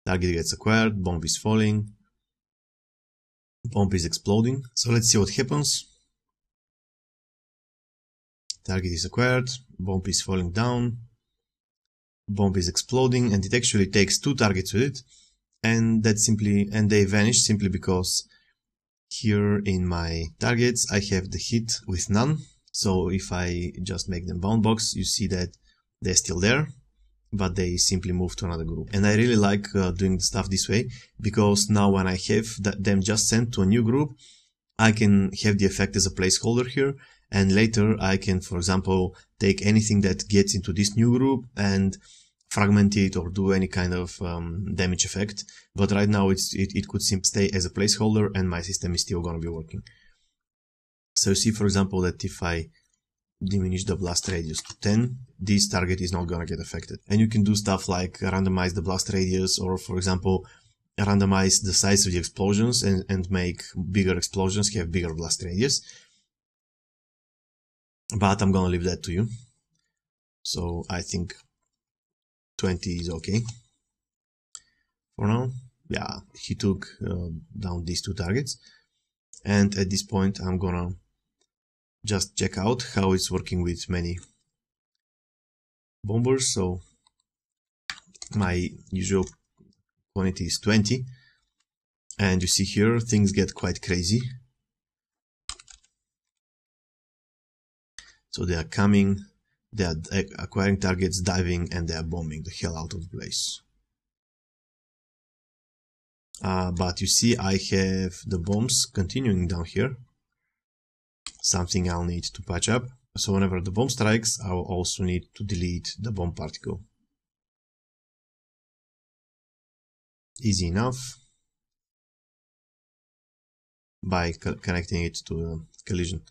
Target gets acquired, bomb is falling, bomb is exploding. So let's see what happens. Target is acquired, bomb is falling down, bomb is exploding, and it actually takes two targets with it, and they vanish simply because here in my targets I have the hit with none. So if I just make them bound box, you see that they're still there, but they simply move to another group. And I really like doing the stuff this way, because now when I have them just sent to a new group, I can have the effect as a placeholder here, and later I can, for example, take anything that gets into this new group and fragment it or do any kind of damage effect. But right now it could simply stay as a placeholder and my system is still gonna be working. So you see, for example, that if I diminish the blast radius to 10, this target is not gonna get affected. And you can do stuff like randomize the blast radius, or for example, randomize the size of the explosions and make bigger explosions have bigger blast radius. But I'm gonna leave that to you. So I think 20 is okay for now. Yeah, he took down these two targets. And at this point I'm gonna just check out how it's working with many bombers. So my usual quantity is 20, and you see here things get quite crazy. So they are coming, they are acquiring targets, diving, and they are bombing the hell out of the place. But you see I have the bombs continuing down here, something I'll need to patch up. So whenever the bomb strikes, I'll also need to delete the bomb particle. Easy enough by connecting it to a collision.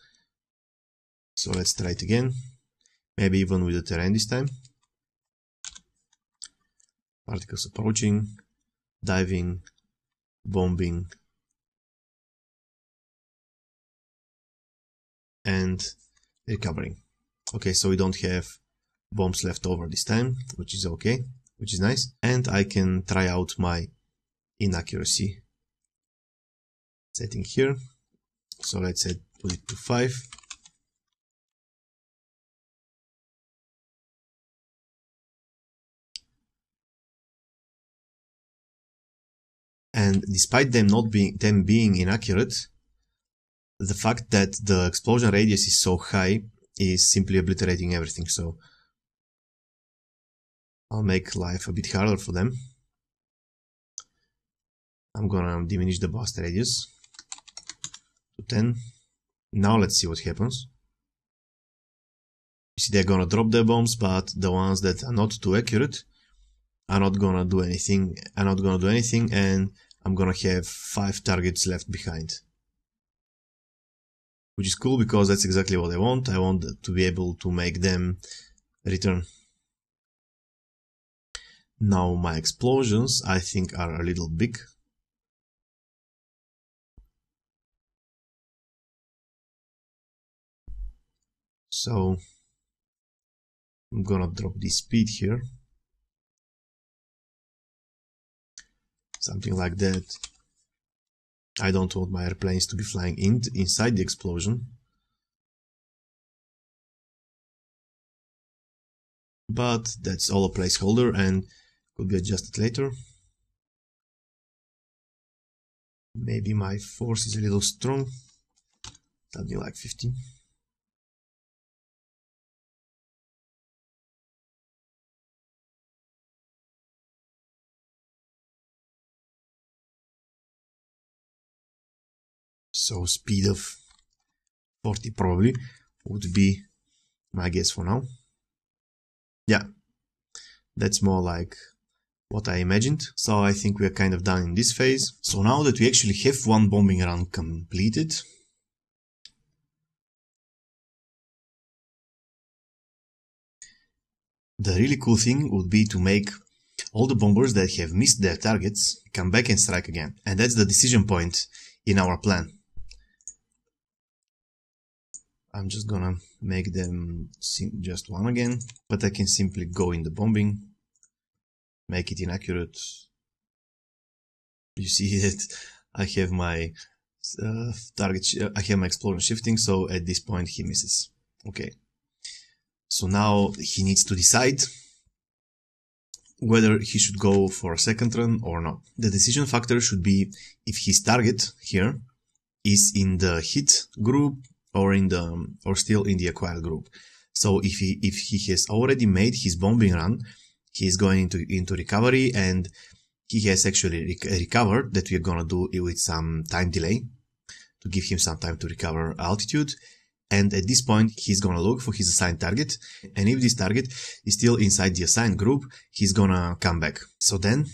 So let's try it again, maybe even with the terrain this time. Particles approaching, diving, bombing, and recovering. Okay, so we don't have bombs left over this time, which is okay, which is nice. And I can try out my inaccuracy setting here. So let's put it to 5. And despite them being inaccurate, the fact that the explosion radius is so high is simply obliterating everything. So I'll make life a bit harder for them. I'm gonna diminish the blast radius to 10. Now let's see what happens. You see, they're gonna drop their bombs, but the ones that are not too accurate are not gonna do anything. And I'm gonna have 5 targets left behind, which is cool because that's exactly what I want. I want to be able to make them return. Now my explosions, I think, are a little big. So I'm gonna drop the speed here. Something like that. I don't want my airplanes to be flying inside the explosion. But that's all a placeholder and could be adjusted later. Maybe my force is a little strong. Something like 50. So speed of 40 probably would be my guess for now. Yeah, that's more like what I imagined. So I think we are kind of done in this phase. So now that we actually have one bombing run completed, the really cool thing would be to make all the bombers that have missed their targets come back and strike again. And that's the decision point in our plan. I'm just gonna make them just one again, but I can simply go in the bombing, make it inaccurate. You see that I have my I have my explosion shifting, so at this point he misses. Okay. So now he needs to decide whether he should go for a second run or not. The decision factor should be if his target here is in the hit group or still in the acquired group. So if he has already made his bombing run, he is going into recovery, and he has actually recovered. That we are gonna do it with some time delay to give him some time to recover altitude. And at this point, he's gonna look for his assigned target. And if this target is still inside the assigned group, he's gonna come back. So then,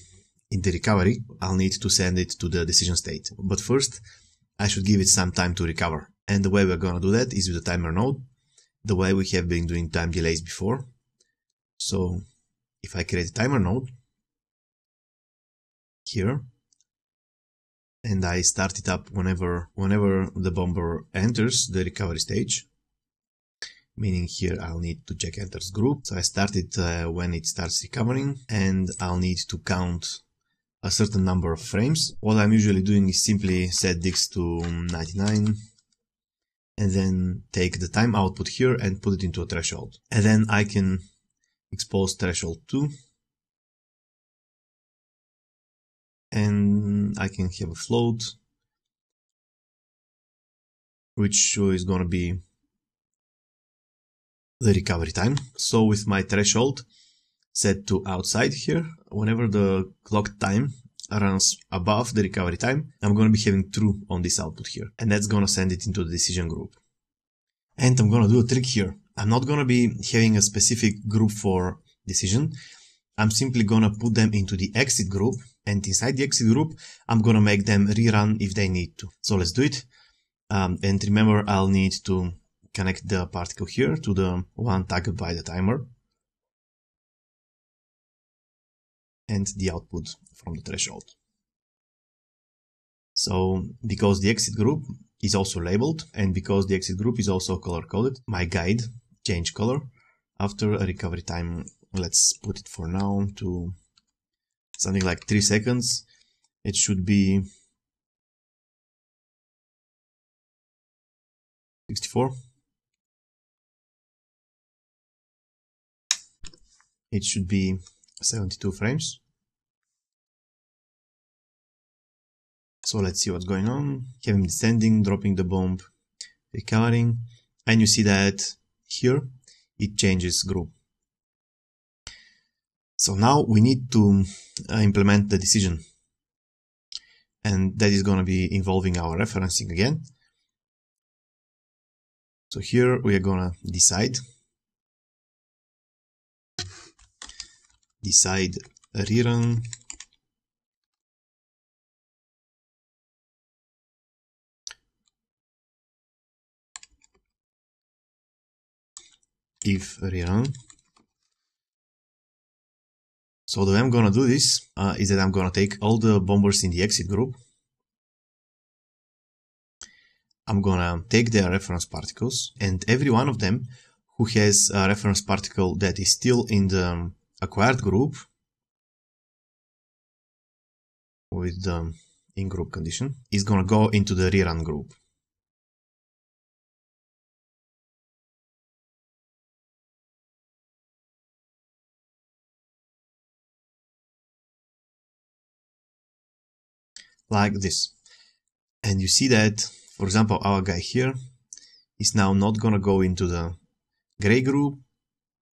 in the recovery, I'll need to send it to the decision state. But first, I should give it some time to recover. And the way we're gonna do that is with the timer node, the way we have been doing time delays before. So, if I create a timer node here, and I start it up whenever the bomber enters the recovery stage, meaning here I'll need to check enters group. So I start it when it starts recovering, and I'll need to count a certain number of frames. What I'm usually doing is simply set dix to 99, and then take the time output here and put it into a threshold. And then I can expose threshold 2, and I can have a float, which is going to be the recovery time. So with my threshold set to outside here, whenever the clock time runs above the recovery time, I'm going to be having true on this output here, and that's going to send it into the decision group. And I'm going to do a trick here. I'm not going to be having a specific group for decision. I'm simply going to put them into the exit group, and inside the exit group, I'm going to make them rerun if they need to. So let's do it. And remember, I'll need to connect the particle here to the one tagged by the timer, and the output from the threshold. So because the exit group is also labeled, and because the exit group is also color coded, my guide change color after a recovery time. Let's put it for now to something like 3 seconds. It should be 64. It should be 72 frames. So let's see what's going on. Have him descending, dropping the bomb, recovering, and you see that here it changes group. So now we need to implement the decision, and that is going to be involving our referencing again. So here we are going to decide a rerun if rerun. So the way I'm gonna do this is that I'm gonna take all the bombers in the exit group. I'm gonna take their reference particles, and every one of them who has a reference particle that is still in the acquired group with the in-group condition is gonna go into the rerun group. Like this. And you see that, for example, our guy here is now not gonna go into the gray group,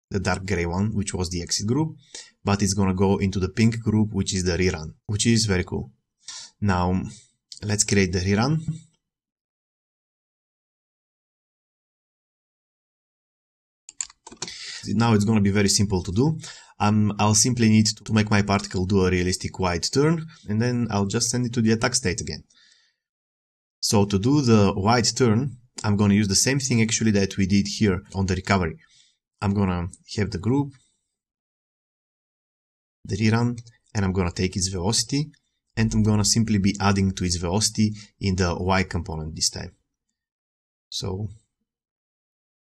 the dark gray one, which was the exit group, but it's gonna go into the pink group, which is the rerun, which is very cool. Now, let's create the rerun. Now it's going to be very simple to do. I'll simply need to make my particle do a realistic wide turn, and then I'll just send it to the attack state again. So to do the wide turn, I'm going to use the same thing actually that we did here on the recovery. I'm going to have the group, the rerun, and I'm going to take its velocity, and I'm going to simply be adding to its velocity in the Y component this time. So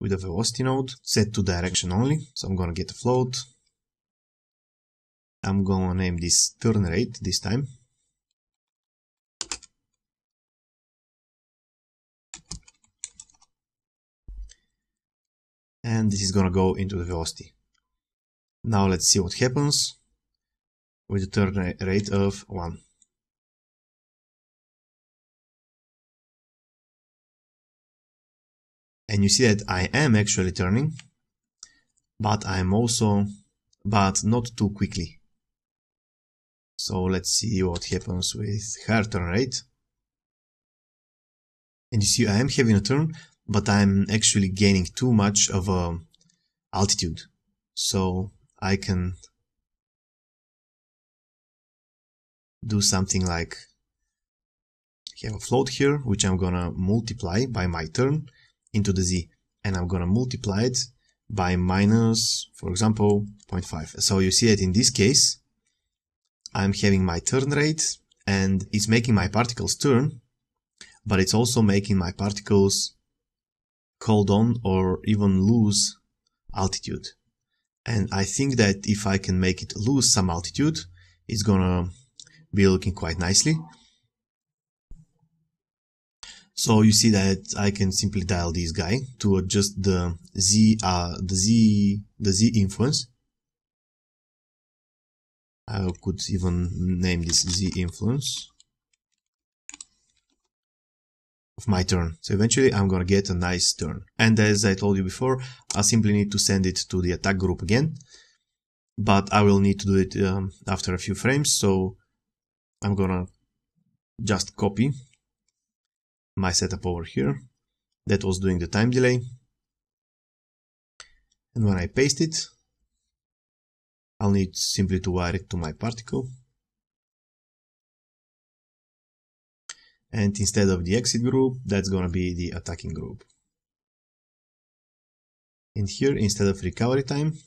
with the velocity node set to direction only, so I'm going to get a float. I'm going to name this turn rate this time. And this is going to go into the velocity. Now let's see what happens with the turn rate of 1. And you see that I am actually turning, but not too quickly. So let's see what happens with higher turn rate. And you see I am having a turn, but I'm actually gaining too much of altitude. So I can do something like have a float here, which I'm gonna multiply by my turn into the z, and I'm gonna multiply it by minus, for example, 0.5. So you see that in this case, I'm having my turn rate, and it's making my particles turn, but it's also making my particles hold on or even lose altitude. And I think that if I can make it lose some altitude, it's gonna be looking quite nicely. So you see that I can simply dial this guy to adjust the Z influence. I could even name this Z influence of my turn. So eventually I'm gonna get a nice turn. And as I told you before, I simply need to send it to the attack group again. But I will need to do it after a few frames, so I'm gonna just copy my setup over here that was doing the time delay, and when I paste it, I'll need simply to wire it to my particle, and instead of the exit group, that's gonna be the attacking group. And here, instead of recovery time,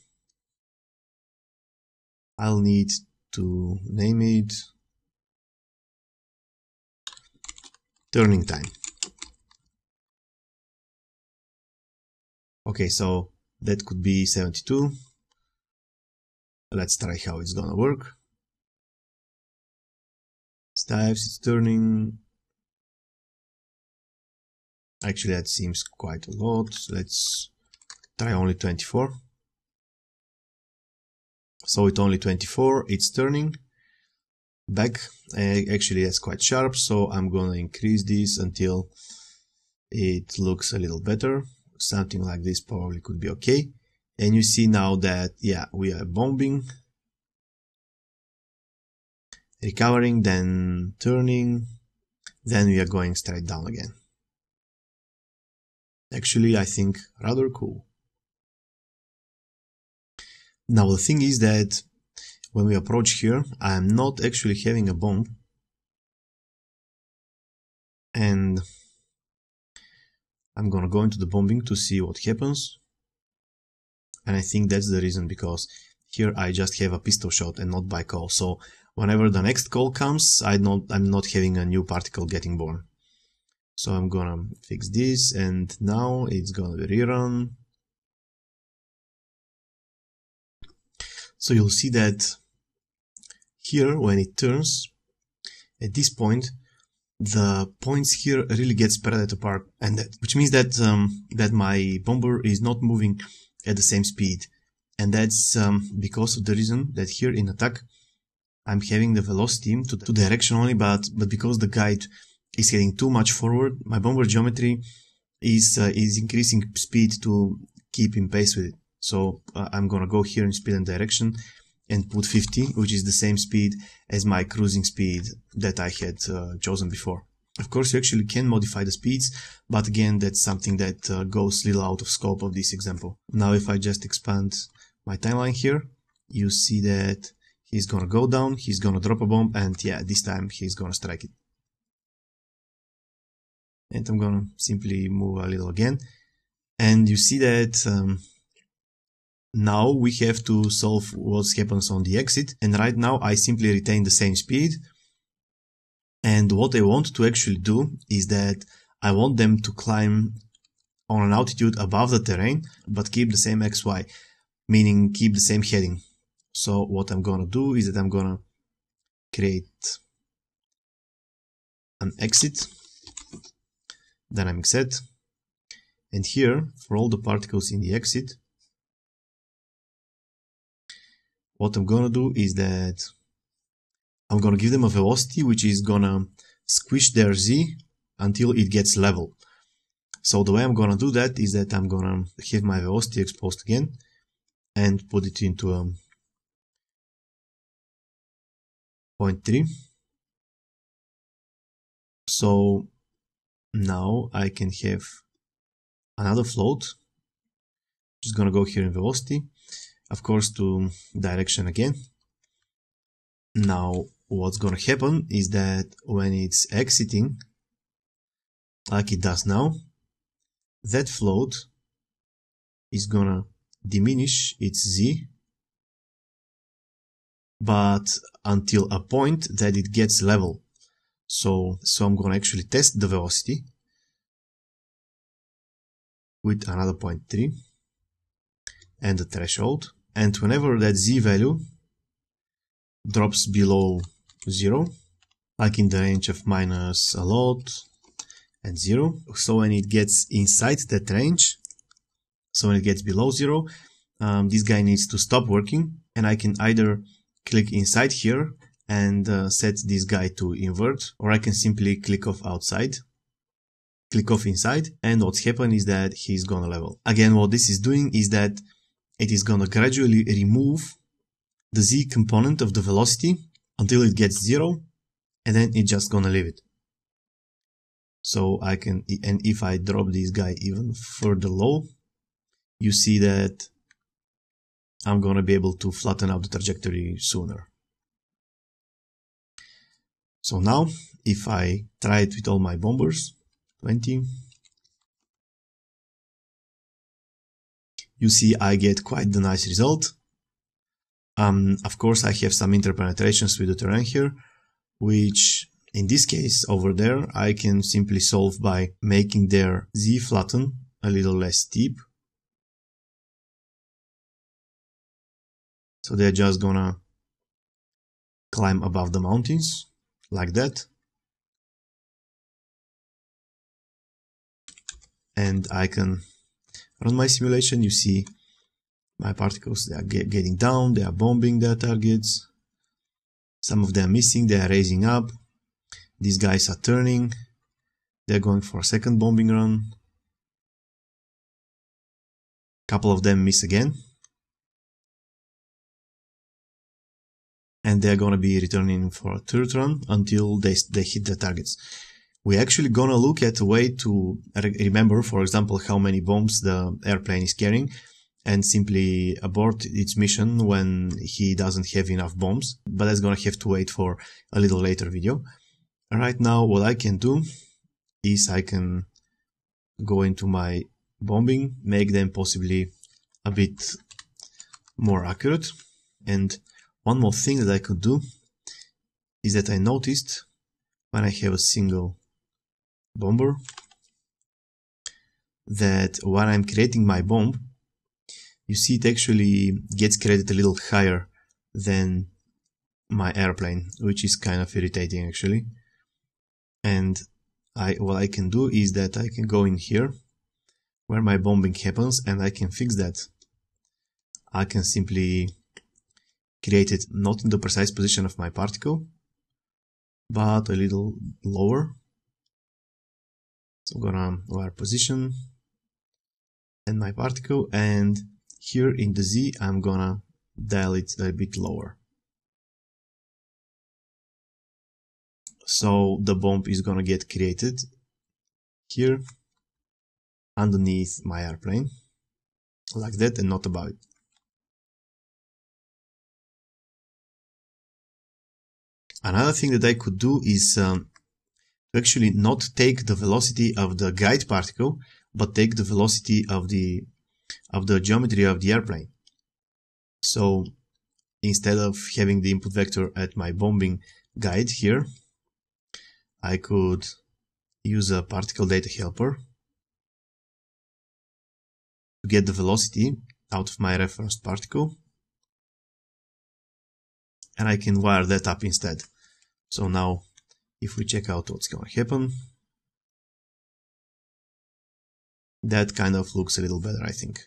I'll need to name it turning time. Okay, so that could be 72. Let's try how it's gonna work. Staves, it's turning. Actually, that seems quite a lot. Let's try only 24. So with only 24, it's turning back. Actually, that's quite sharp, so I'm gonna increase this until it looks a little better. Something like this probably could be okay. And you see now that, yeah, we are bombing, recovering, then turning, then we are going straight down again. Actually, I think rather cool. Now the thing is that when we approach here, I am not actually having a bomb, and I'm gonna go into the bombing to see what happens. And I think that's the reason, because here I just have a pistol shot and not by call. So whenever the next call comes, I'm not having a new particle getting born. So I'm gonna fix this, and now it's gonna be rerun. So you'll see that here, when it turns, at this point, the points here really get spread apart, and which means that that my bomber is not moving at the same speed, and that's because of the reason that here in attack I'm having the velocity to direction only, but because the guide is heading too much forward, my bomber geometry is increasing speed to keep in pace with it. So I'm gonna go here in speed and direction and put 50, which is the same speed as my cruising speed that I had chosen before. Of course, you actually can modify the speeds, but again, that's something that goes a little out of scope of this example. Now, if I just expand my timeline here, you see that he's gonna go down, he's gonna drop a bomb, and yeah, this time he's gonna strike it. And I'm gonna simply move a little again. And you see that now we have to solve what happens on the exit. And right now I simply retain the same speed. And what I want to actually do is that I want them to climb on an altitude above the terrain, but keep the same XY, meaning keep the same heading. So what I'm gonna do is that I'm gonna create an exit dynamic set, and here for all the particles in the exit, what I'm gonna do is that I'm gonna give them a velocity which is gonna squish their z until it gets level. So the way I'm gonna do that is that I'm gonna have my velocity exposed again and put it into 0.3. So now I can have another float, which is gonna go here in velocity, of course to direction again. Now what's gonna happen is that when it's exiting, like it does now, that float is gonna diminish its z, but until a point that it gets level. So I'm gonna actually test the velocity with another 0.3 and the threshold, and whenever that z value drops below 0, like in the range of minus a lot and 0, so when it gets inside that range, so when it gets below 0, this guy needs to stop working, and I can either click inside here and set this guy to invert, or I can simply click off outside, click off inside, and what's happened is that he's gonna level. Again, what this is doing is that it is gonna gradually remove the z component of the velocity until it gets 0, and then it's just gonna leave it. So I can, and if I drop this guy even further low, you see that I'm gonna be able to flatten out the trajectory sooner. So now, if I try it with all my bombers, 20, you see I get quite the nice result. Of course, I have some interpenetrations with the terrain here, which in this case over there, I can simply solve by making their z flatten a little less steep. So they're just gonna climb above the mountains, like that. And I can run my simulation. You see my particles, they are getting down, they are bombing their targets. Some of them missing, they are raising up. These guys are turning. They're going for a second bombing run. Couple of them miss again. And they're gonna be returning for a third run until they hit their targets. We're actually gonna look at a way to remember, for example, how many bombs the airplane is carrying, and simply abort its mission when he doesn't have enough bombs, but that's gonna have to wait for a little later video. Right now, what I can do is I can go into my bombing, make them possibly a bit more accurate. And one more thing that I could do is that I noticed when I have a single bomber that when I'm creating my bomb, you see it actually gets created a little higher than my airplane, which is kind of irritating actually. And what I can do is that I can go in here where my bombing happens and I can fix that. I can simply create it not in the precise position of my particle, but a little lower. So I'm gonna wire position and my particle, and here in the Z I'm gonna dial it a bit lower. So the bomb is gonna get created here underneath my airplane, like that, and not above it. Another thing that I could do is to actually not take the velocity of the guide particle, but take the velocity of the geometry of the airplane. So instead of having the input vector at my bombing guide here, I could use a particle data helper to get the velocity out of my reference particle, and I can wire that up instead. So now if we check out what's going to happen, that kind of looks a little better, I think.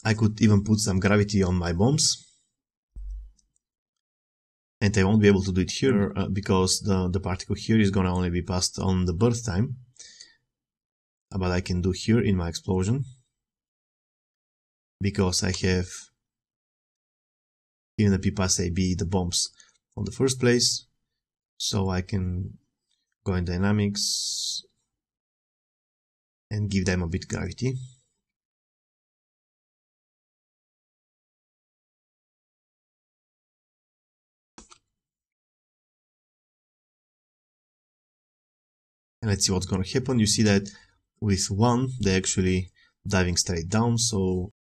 I could even put some gravity on my bombs, and I won't be able to do it here because the particle here is going to only be passed on the birth time, but I can do here in my explosion because I have even the P pass AB the bombs on the first place. So I can go in dynamics and give them a bit gravity. And let's see what's going to happen. You see that with one, they're actually diving straight down, so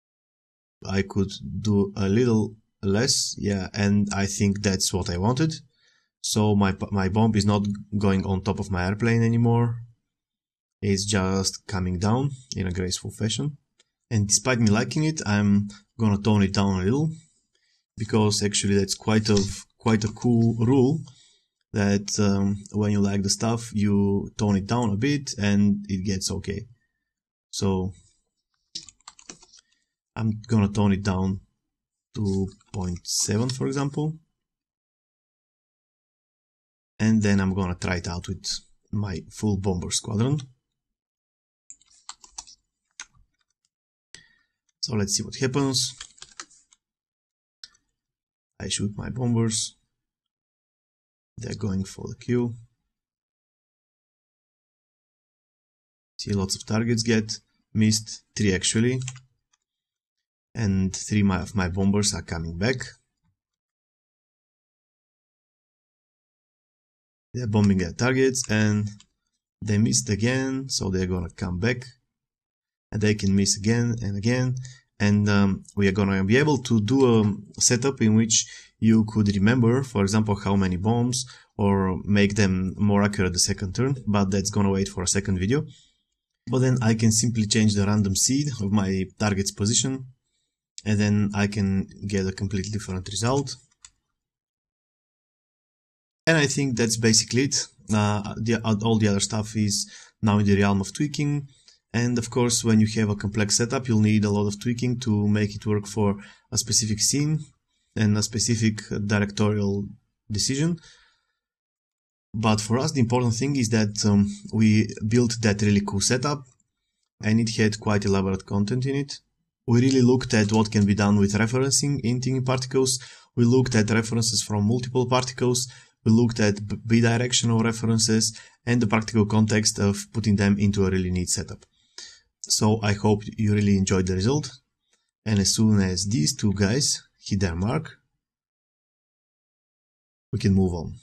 I could do a little less, yeah, and I think that's what I wanted. So my bomb is not going on top of my airplane anymore. It's just coming down in a graceful fashion. And despite me liking it, I'm gonna tone it down a little, because actually that's quite a cool rule, that when you like the stuff, you tone it down a bit and it gets okay. So I'm gonna tone it down to 0.7, for example, and then I'm gonna try it out with my full bomber squadron. So let's see what happens. I shoot my bombers. They're going for the kill. See, lots of targets get missed, 3 actually, and 3 of my bombers are coming back. They're bombing their targets and they missed again, so they're gonna come back, and they can miss again and again. And we are gonna be able to do a setup in which you could remember, for example, how many bombs, or make them more accurate the second turn, but that's gonna wait for a second video. But then I can simply change the random seed of my target's position, and then I can get a completely different result. And I think that's basically it. All the other stuff is now in the realm of tweaking. And of course, when you have a complex setup, you'll need a lot of tweaking to make it work for a specific scene and a specific directorial decision. But for us, the important thing is that we built that really cool setup, and it had quite elaborate content in it. We really looked at what can be done with referencing in tiny particles. We looked at references from multiple particles. We looked at bidirectional references and the practical context of putting them into a really neat setup. So I hope you really enjoyed the result. And as soon as these two guys hit their mark, we can move on.